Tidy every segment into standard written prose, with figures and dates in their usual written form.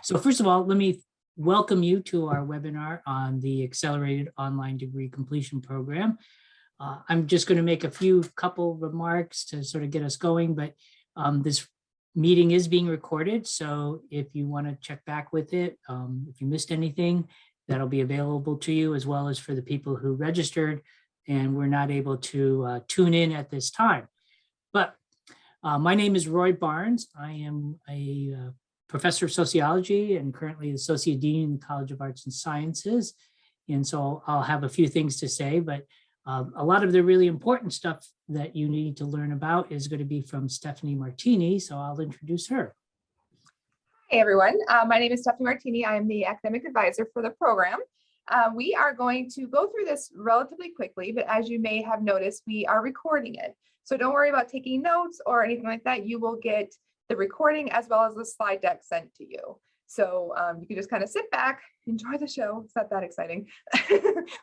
So first of all, let me welcome you to our webinar on the Accelerated Online Degree Completion Program. I'm just going to make a couple remarks to sort of get us going, but this meeting is being recorded. So if you want to check back with it, if you missed anything, that'll be available to you, as well as for the people who registered and were not able to tune in at this time. But my name is Roy Barnes. I am a professor of sociology and currently associate dean in the College of Arts and Sciences. And so I'll have a few things to say, but a lot of the really important stuff that you need to learn about is going to be from Stephanie Martiny. So I'll introduce her. Hey everyone, my name is Stephanie Martiny. I am the academic advisor for the program. We are going to go through this relatively quickly, but as you may have noticed, we are recording it. So don't worry about taking notes or anything like that. You will get the recording as well as the slide deck sent to you. So you can just kind of sit back, enjoy the show. It's not that exciting,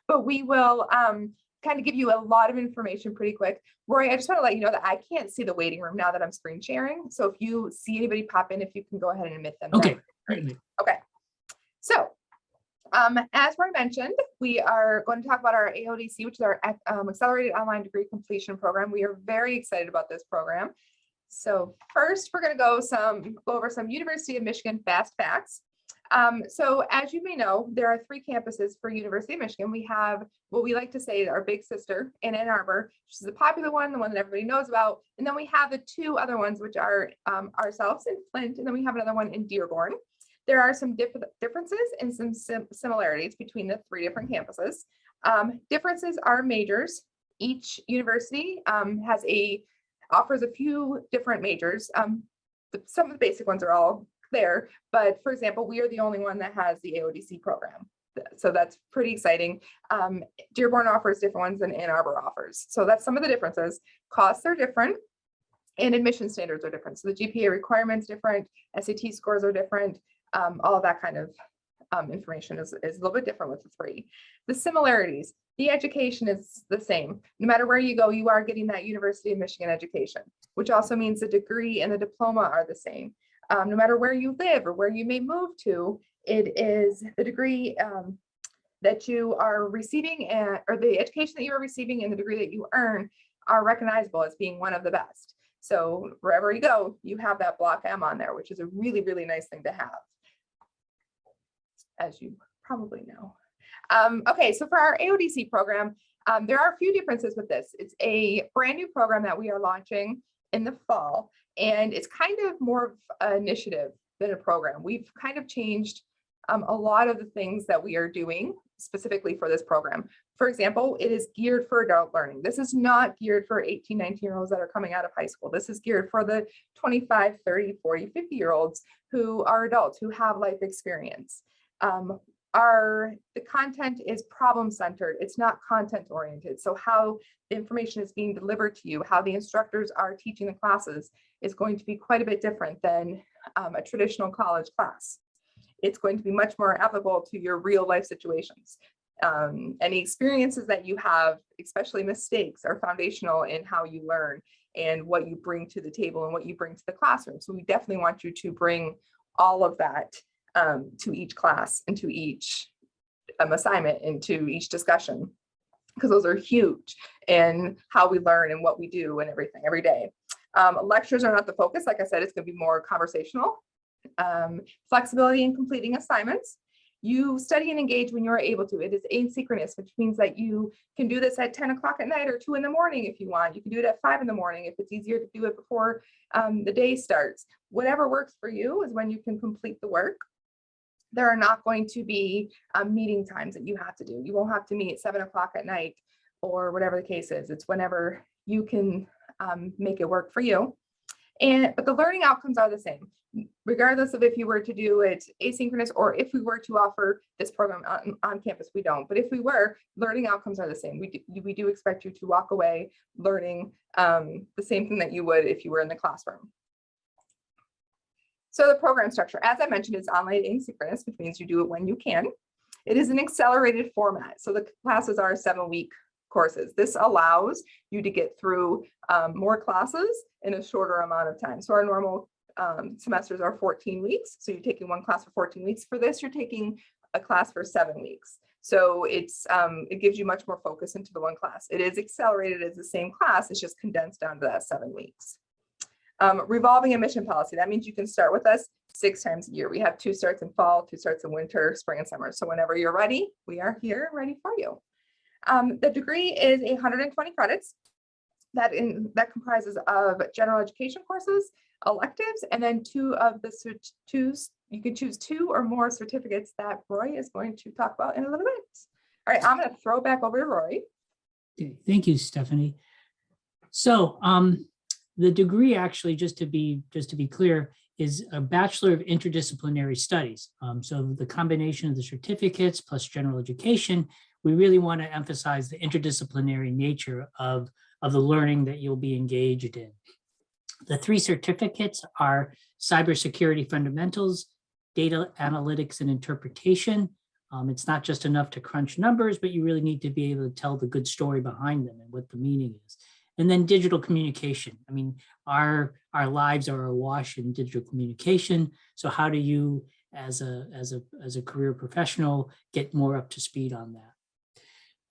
but we will kind of give you a lot of information pretty quick. Roy, I just want to let you know that I can't see the waiting room now that I'm screen sharing. So if you see anybody pop in, if you can go ahead and admit them. Okay. Okay. So as Roy mentioned, we are going to talk about our AODC, which is our Accelerated Online Degree Completion Program. We are very excited about this program. So first, we're going to go over some University of Michigan fast facts. So as you may know, there are 3 campuses for University of Michigan. We have what we like to say our big sister in Ann Arbor, which is the popular one, the one that everybody knows about. And then we have the 2 other ones, which are ourselves in Flint, and then we have another one in Dearborn. There are some differences and some similarities between the 3 different campuses. Differences are majors. Each university offers a few different majors. Some of the basic ones are all there, but for example, we are the only one that has the AODC program. So that's pretty exciting. Dearborn offers different ones than Ann Arbor offers. So that's some of the differences. Costs are different and admission standards are different. So the GPA requirements different, SAT scores are different. All of that kind of information is a little bit different with the 3. The similarities, the education is the same. No matter where you go, you are getting that University of Michigan education, which also means the degree and the diploma are the same. No matter where you live or where you may move to, it is the degree that you are receiving or the education that you are receiving and the degree that you earn are recognizable as being one of the best. So wherever you go, you have that block M on there, which is a really, really nice thing to have, as you probably know. Okay, so for our AODC program, there are a few differences with this. It's a brand new program that we are launching in the fall, and it's kind of more of an initiative than a program. We've kind of changed a lot of the things that we are doing specifically for this program. For example, it is geared for adult learning. This is not geared for 18, 19-year-olds that are coming out of high school. This is geared for the 25, 30, 40, 50-year-olds who are adults who have life experience. The content is problem-centered. It's not content-oriented. So how the information is being delivered to you, how the instructors are teaching the classes is going to be quite a bit different than a traditional college class. It's going to be much more applicable to your real life situations. Any experiences that you have, especially mistakes, are foundational in how you learn and what you bring to the table and what you bring to the classroom. So we definitely want you to bring all of that to each class and to each assignment and to each discussion, because those are huge in how we learn and what we do and everything every day. Lectures are not the focus. Like I said, it's going to be more conversational. Flexibility in completing assignments. You study and engage when you're able to. It is asynchronous, which means that you can do this at 10 o'clock at night or 2 in the morning if you want. You can do it at 5 in the morning if it's easier to do it before the day starts. Whatever works for you is when you can complete the work. There are not going to be meeting times that you have to do. You won't have to meet at 7 o'clock at night or whatever the case is. It's whenever you can make it work for you. But the learning outcomes are the same, regardless of if you were to do it asynchronous or if we were to offer this program on campus. We don't, but if we were, learning outcomes are the same. We do expect you to walk away learning the same thing that you would if you were in the classroom. So the program structure, as I mentioned, is online asynchronous, which means you do it when you can. It is an accelerated format. So the classes are 7-week courses. This allows you to get through more classes in a shorter amount of time. So our normal semesters are 14 weeks. So you're taking one class for 14 weeks. For this, you're taking a class for 7 weeks. So it gives you much more focus into the one class. It is accelerated as the same class, it's just condensed down to that 7 weeks. Revolving admission policy, that means you can start with us 6 times a year. We have 2 starts in fall, 2 starts in winter, spring, and summer. So whenever you're ready, we are here ready for you. The degree is 120 credits. That comprises of general education courses, electives, and then you can choose 2 or more certificates that Roy is going to talk about in a little bit. All right, I'm going to throw it back over to Roy. Okay, thank you, Stephanie. So the degree actually, just to be clear, is a Bachelor of Interdisciplinary Studies. So the combination of the certificates plus general education, we really want to emphasize the interdisciplinary nature of the learning that you'll be engaged in. The 3 certificates are Cybersecurity Fundamentals, Data Analytics and Interpretation. It's not just enough to crunch numbers, but you really need to be able to tell the good story behind them and what the meaning is. And then digital communication. I mean, our lives are awash in digital communication. So how do you, as a career professional, get more up to speed on that?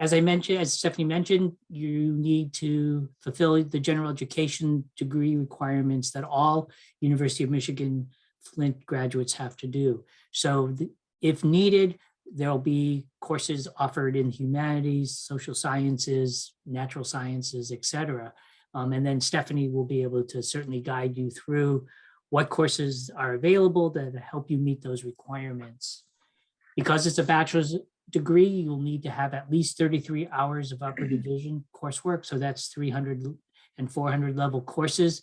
As Stephanie mentioned, you need to fulfill the general education degree requirements that all University of Michigan-Flint graduates have to do. So if needed, there'll be courses offered in humanities, social sciences, natural sciences, etc. And then Stephanie will be able to certainly guide you through what courses are available that help you meet those requirements. Because it's a bachelor's degree, you'll need to have at least 33 hours of upper division coursework. So that's 300 and 400 level courses.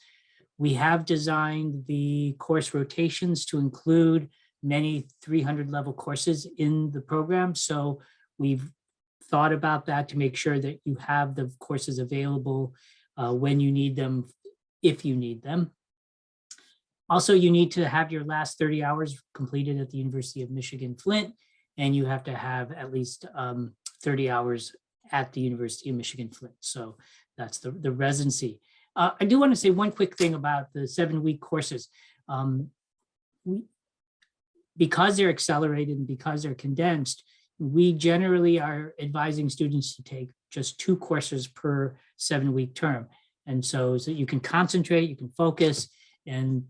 We have designed the course rotations to include many 300 level courses in the program. So we've thought about that to make sure that you have the courses available when you need them, if you need them. Also, you need to have your last 30 hours completed at the University of Michigan-Flint, and you have to have at least 30 hours at the University of Michigan-Flint. So that's the residency. I do want to say one quick thing about the 7-week courses. Because they're accelerated and because they're condensed, we generally are advising students to take just 2 courses per 7-week term. And so you can concentrate, you can focus and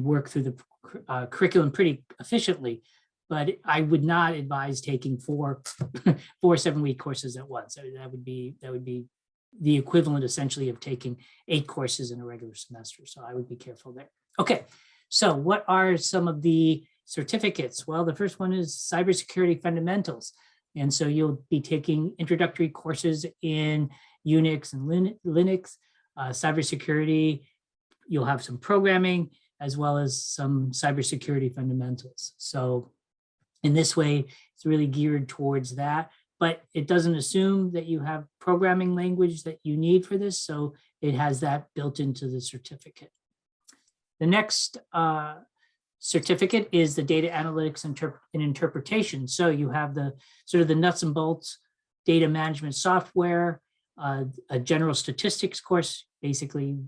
work through the curriculum pretty efficiently. But I would not advise taking 4 7-week courses at once. That would be the equivalent essentially of taking 8 courses in a regular semester. So I would be careful there. Okay, so what are some of the certificates? Well, the first one is Cybersecurity Fundamentals. And so you'll be taking introductory courses in Unix and Linux, cybersecurity. You'll have some programming as well as some cybersecurity fundamentals. So in this way, it's really geared towards that, but it doesn't assume that you have programming language that you need for this. So it has that built into the certificate. The next certificate is the Data Analytics and Interpretation. So you have the sort of the nuts and bolts data management software, a general statistics course, basically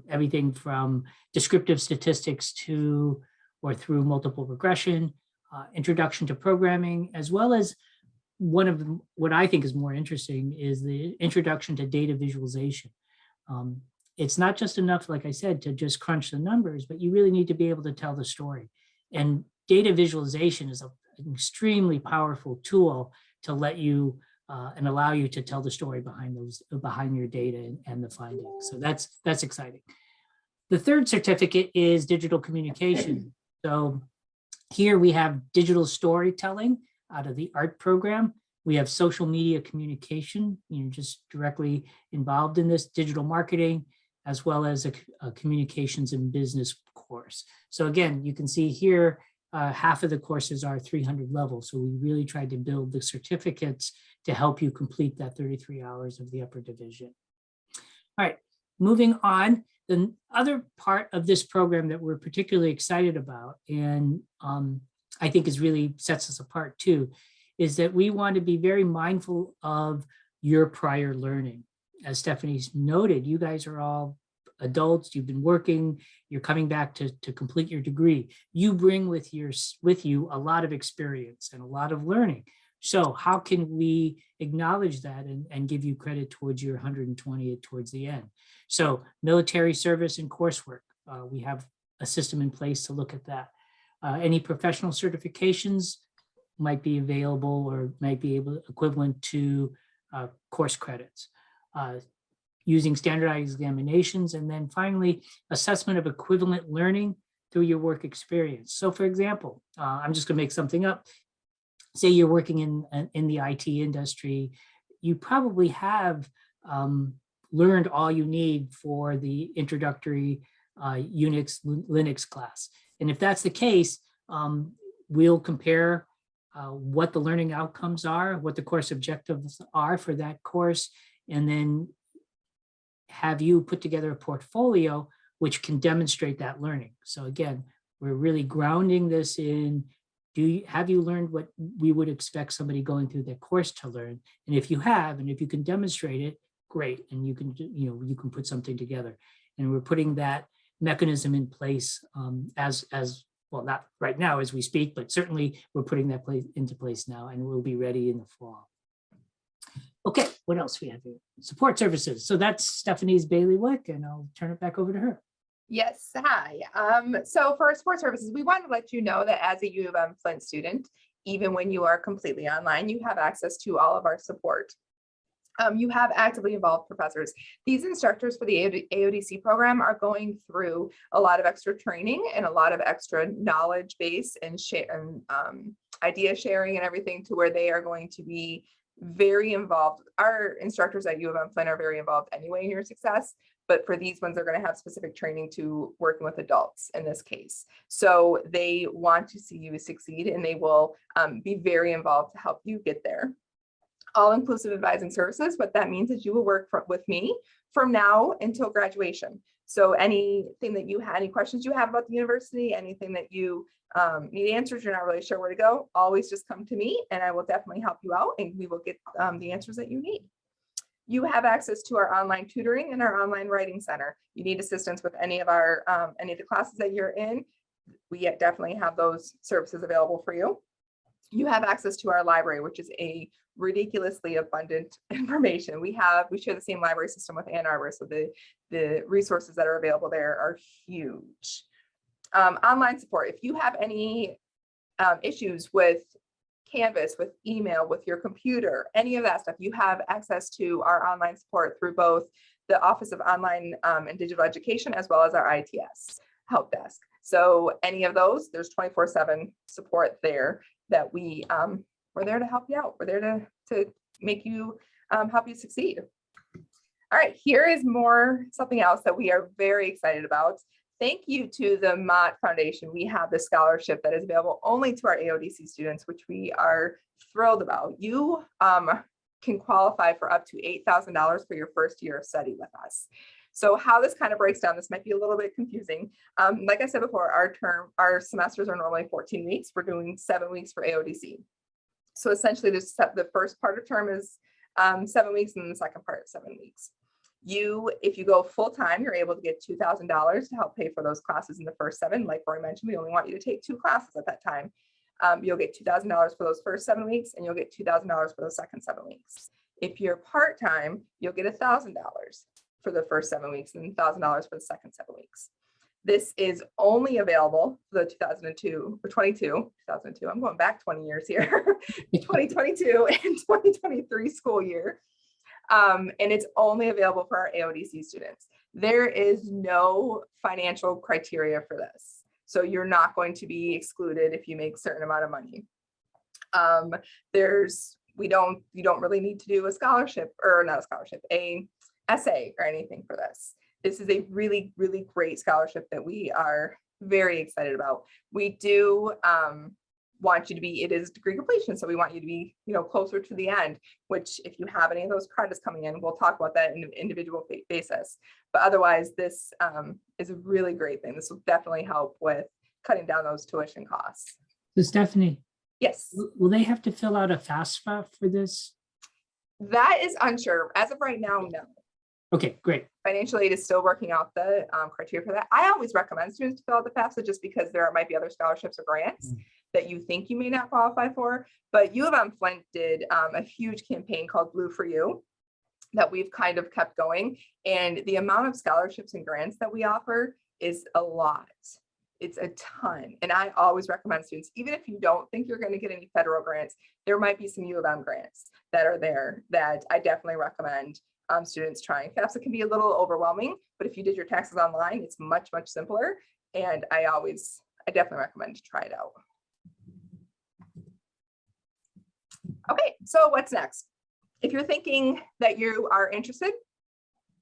everything from descriptive statistics to or through multiple regression, introduction to programming, as well as one of them, what I think is more interesting is the introduction to data visualization. It's not just enough, like I said, to just crunch the numbers, but you really need to be able to tell the story. And data visualization is an extremely powerful tool to let you and allow you to tell the story behind your data and the findings. So that's exciting. The third certificate is digital communication. So here we have digital storytelling out of the art program. We have social media communication, just directly involved in this, digital marketing, as well as a communications and business course. So again, you can see here, half of the courses are 300 levels. So we really tried to build the certificates to help you complete that 33 hours of the upper division. All right, moving on. The other part of this program that we're particularly excited about, and I think is really sets us apart too, is that we want to be very mindful of your prior learning. As Stephanie's noted, you guys are all adults, you've been working, you're coming back to complete your degree. You bring with you a lot of experience and a lot of learning. So how can we acknowledge that and give you credit towards your 120 towards the end? So military service and coursework, we have a system in place to look at that. Any professional certifications might be available or might be equivalent to course credits. Using standardized examinations, and then finally, assessment of equivalent learning through your work experience. So for example, I'm just gonna make something up. Say you're working in the IT industry, you probably have learned all you need for the introductory Unix, Linux class. And if that's the case, we'll compare what the learning outcomes are, what the course objectives are for that course, and then have you put together a portfolio which can demonstrate that learning. So again, we're really grounding this in, have you learned what we would expect somebody going through their course to learn? And if you have, and if you can demonstrate it, great. And you can put something together. And we're putting that mechanism in place as well, not right now as we speak, but certainly we're putting that into place now, and we'll be ready in the fall. Okay, what else we have here? Support services. So that's Stephanie's bailiwick, and I'll turn it back over to her. Yes, hi. So for support services, we want to let you know that as a UM-Flint student, even when you are completely online, you have access to all of our support. You have actively involved professors. These instructors for the AODC program are going through a lot of extra training and a lot of extra knowledge base and idea sharing and everything, to where they are going to be very involved. Our instructors at UM-Flint are very involved anyway in your success, but for these ones, they're going to have specific training to working with adults in this case. So they want to see you succeed, and they will be very involved to help you get there. All-inclusive advising services, what that means is you will work with me from now until graduation. So anything that you had, any questions you have about the university, anything that you need answers, you're not really sure where to go, always just come to me and I will definitely help you out, and we will get the answers that you need. You have access to our online tutoring and our online writing center. You need assistance with any of the classes that you're in, we definitely have those services available for you. You have access to our library, which is a ridiculously abundant information. We share the same library system with Ann Arbor, so the resources that are available there are huge. Online support. If you have any issues with Canvas, with email, with your computer, any of that stuff, you have access to our online support through both the Office of Online and Digital Education, as well as our ITS help desk. So any of those, there's 24/7 support there that we're there to help you out. We're there to make you help you succeed. All right, here is something else that we are very excited about. Thank you to the Mott Foundation. We have the scholarship that is available only to our AODC students, which we are thrilled about. You can qualify for up to $8,000 for your first year of study with us. So how this kind of breaks down, this might be a little bit confusing. Like I said before, our semesters are normally 14 weeks. We're doing 7 weeks for AODC. So essentially the first part of term is 7 weeks, and the second part is 7 weeks. If you go full time, you're able to get $2,000 to help pay for those classes in the first 7. Like Rory mentioned, we only want you to take 2 classes at that time. You'll get $2,000 for those first 7 weeks, and you'll get $2,000 for those second 7 weeks. If you're part-time, you'll get $1,000 for the first 7 weeks and $1,000 for the second 7 weeks. This is only available for the 2022, I'm going back 20 years here, 2022 and 2023 school year. And it's only available for our AODC students. There is no financial criteria for this. So you're not going to be excluded if you make a certain amount of money. You don't really need to do a scholarship, or not a scholarship, a essay or anything for this. This is a really, really great scholarship that we are very excited about. We do want you to be, it is degree completion, so we want you to be, closer to the end, which if you have any of those credits coming in, we'll talk about that in an individual basis. But otherwise, this is a really great thing. This will definitely help with cutting down those tuition costs. So Stephanie. Yes. Will they have to fill out a FAFSA for this? That is unsure. As of right now, no. Okay, great. Financial aid is still working out the criteria for that. I always recommend students to fill out the FAFSA just because there might be other scholarships or grants that you think you may not qualify for. But UM-Flint did a huge campaign called Blue for You that we've kind of kept going. And the amount of scholarships and grants that we offer is a lot. It's a ton. And I always recommend students, even if you don't think you're going to get any federal grants, there might be some U of M grants that are there that I definitely recommend students trying. FAFSA can be a little overwhelming, but if you did your taxes online, it's much, much simpler. And I definitely recommend to try it out. Okay, so what's next? If you're thinking that you are interested,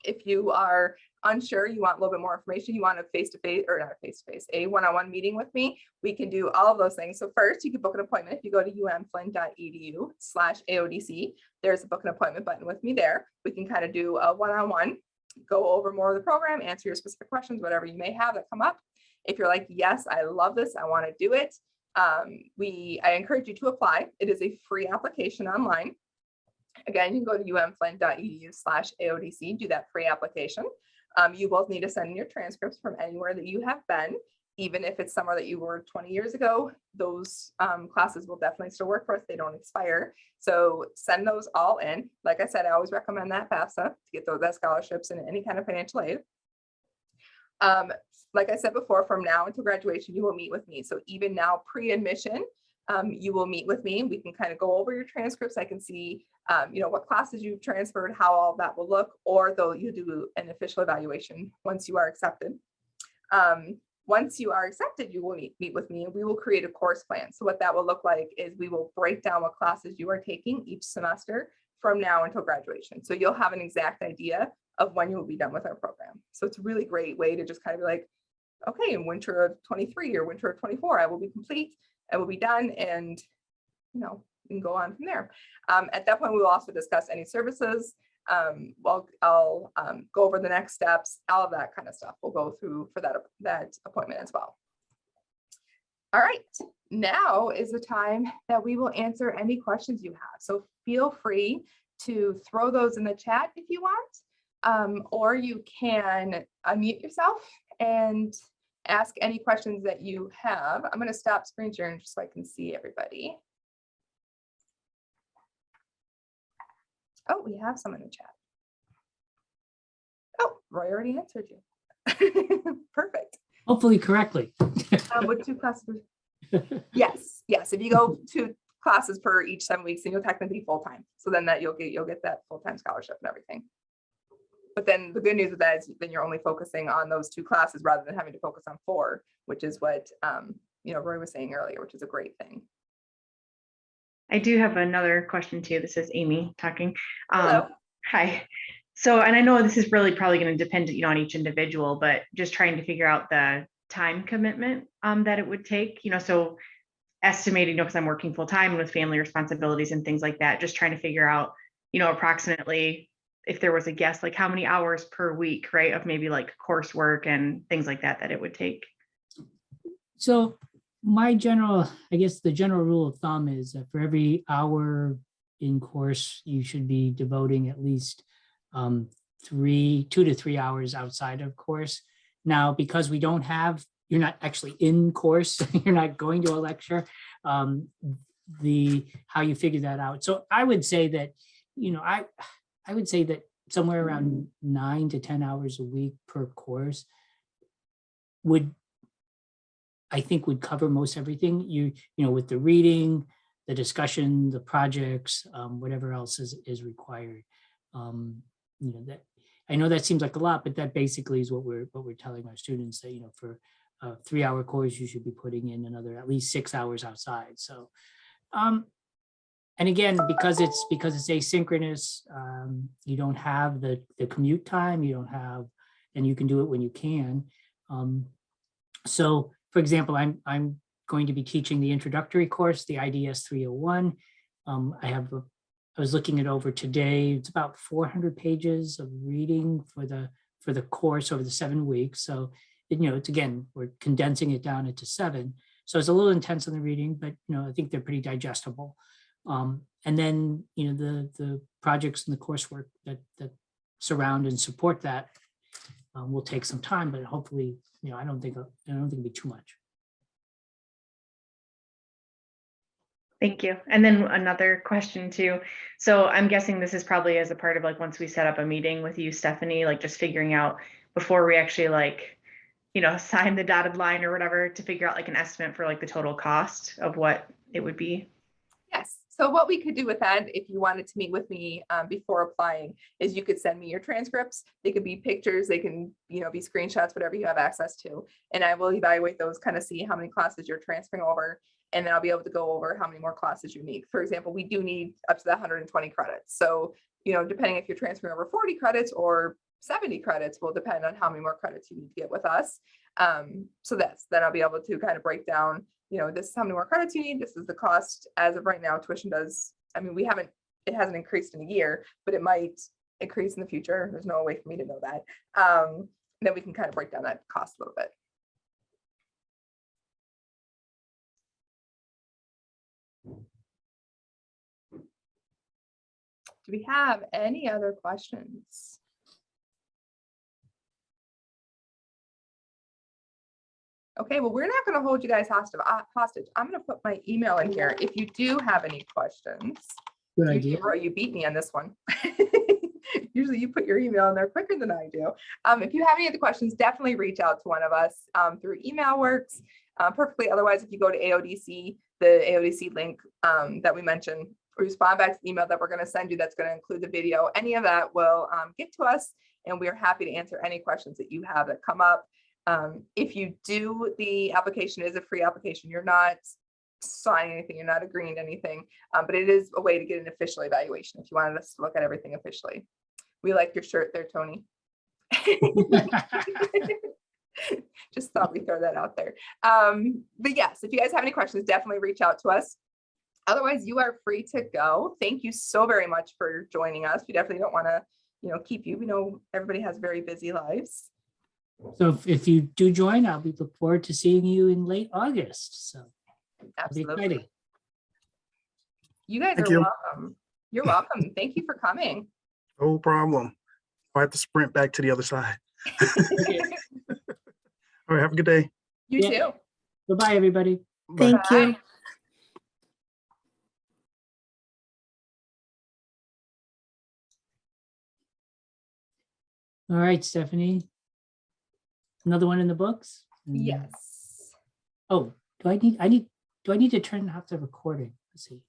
if you are unsure, you want a little bit more information, you want a face-to-face, or not a face-to-face, a one-on-one meeting with me, we can do all of those things. So first, you can book an appointment. If you go to umflint.edu/AODC, there's a book an appointment button with me there. We can kind of do a one-on-one, go over more of the program, answer your specific questions, whatever you may have that come up. If you're like, yes, I love this, I want to do it, I encourage you to apply. It is a free application online. Again, you can go to umflint.edu/AODC, do that free application. You both need to send in your transcripts from anywhere that you have been, even if it's somewhere that you were 20 years ago. Those classes will definitely still work for us. They don't expire. So send those all in. Like I said, I always recommend that FAFSA to get that scholarships and any kind of financial aid. Like I said before, from now until graduation, you will meet with me. So even now, pre-admission, you will meet with me. We can kind of go over your transcripts. I can see, what classes you've transferred, how all that will look, or though you do an official evaluation once you are accepted. Once you are accepted, you will meet with me and we will create a course plan. So what that will look like is we will break down what classes you are taking each semester from now until graduation. So you'll have an exact idea of when you will be done with our program. So it's a really great way to just kind of be like, okay, in winter of 23 or winter of 24, I will be complete, I will be done, and we can go on from there. At that point, we will also discuss any services. I'll go over the next steps, all of that kind of stuff. We'll go through for that appointment as well. All right, now is the time that we will answer any questions you have. So feel free to throw those in the chat if you want, or you can unmute yourself and ask any questions that you have. I'm going to stop screen sharing just so I can see everybody. Oh, we have some in the chat. Oh, Roy already answered you. Perfect. Hopefully correctly. With 2 classes. Yes. If you go 2 classes per each 7 weeks, then you'll technically be full-time. So then that you'll get that full-time scholarship and everything. But then the good news of that is then you're only focusing on those 2 classes rather than having to focus on 4, which is what Roy was saying earlier, which is a great thing. I do have another question too. This is Amy talking. Hello. Hi. So, and I know this is really probably going to depend, on each individual, but just trying to figure out the time commitment that it would take, so estimating, because I'm working full time with family responsibilities and things like that, just trying to figure out, approximately, if there was a guess, like how many hours per week, right, of maybe like coursework and things like that it would take. So the general rule of thumb is that for every hour in course, you should be devoting at least 2 to 3 hours outside of course. Now, because you're not actually in course, you're not going to a lecture, how you figure that out. So I would say that, I would say that somewhere around 9 to 10 hours a week per course would cover most everything. With the reading, the discussion, the projects, whatever else is required. That I know that seems like a lot, but that basically is what we're telling our students, that for a 3-hour course, you should be putting in another at least 6 hours outside. So, and again, because it's asynchronous, you don't have the commute time. And you can do it when you can. So, for example, I'm going to be teaching the introductory course, the IDS 301. I was looking it over today. It's about 400 pages of reading for the course over the 7 weeks. So, it's again, we're condensing it down into 7. So it's a little intense on the reading, but I think they're pretty digestible. And then the projects and the coursework that surround and support that will take some time, but hopefully, I don't think it'll be too much. Thank you. And then another question too. So I'm guessing this is probably as a part of like, once we set up a meeting with you, Stephanie, like just figuring out before we actually like, sign the dotted line or whatever, to figure out like an estimate for like the total cost of what it would be. Yes. So what we could do with that, if you wanted to meet with me before applying, is you could send me your transcripts. They could be pictures, they can, be screenshots, whatever you have access to. And I will evaluate those, kind of see how many classes you're transferring over. And then I'll be able to go over how many more classes you need. For example, we do need up to the 120 credits. So, depending if you're transferring over 40 credits or 70 credits will depend on how many more credits you need to get with us. So then I'll be able to kind of break down, this is how many more credits you need. This is the cost as of right now. Tuition it hasn't increased in a year, but it might increase in the future. There's no way for me to know that. Then we can kind of break down that cost a little bit. Do we have any other questions? Okay, well, we're not going to hold you guys hostage. I'm going to put my email in here. If you do have any questions, Good idea. you beat me on this one. Usually you put your email in there quicker than I do. If you have any other questions, definitely reach out to one of us through email works perfectly. Otherwise, if you go to AODC, the AODC link that we mentioned, respond back to the email that we're going to send you that's going to include the video. Any of that will get to us, and we are happy to answer any questions that you have that come up. If you do, the application is a free application. You're not signing anything, you're not agreeing to anything, but it is a way to get an official evaluation if you wanted us to look at everything officially. We like your shirt there, Tony. Just thought we'd throw that out there. But yes, if you guys have any questions, definitely reach out to us. Otherwise, you are free to go. Thank you so very much for joining us. We definitely don't want to, keep you. We know everybody has very busy lives. So if you do join, I'll be look forward to seeing you in late August. So Absolutely. You guys Thank are you. welcome. You're welcome. Thank you for coming. No problem. I have to sprint back to the other side. All right, have a good day. You Yeah. too. Goodbye, everybody. Bye. Thank you. Bye. All right, Stephanie. Another one in the books? Yes. Oh, do I need to turn off the recording? Let's see.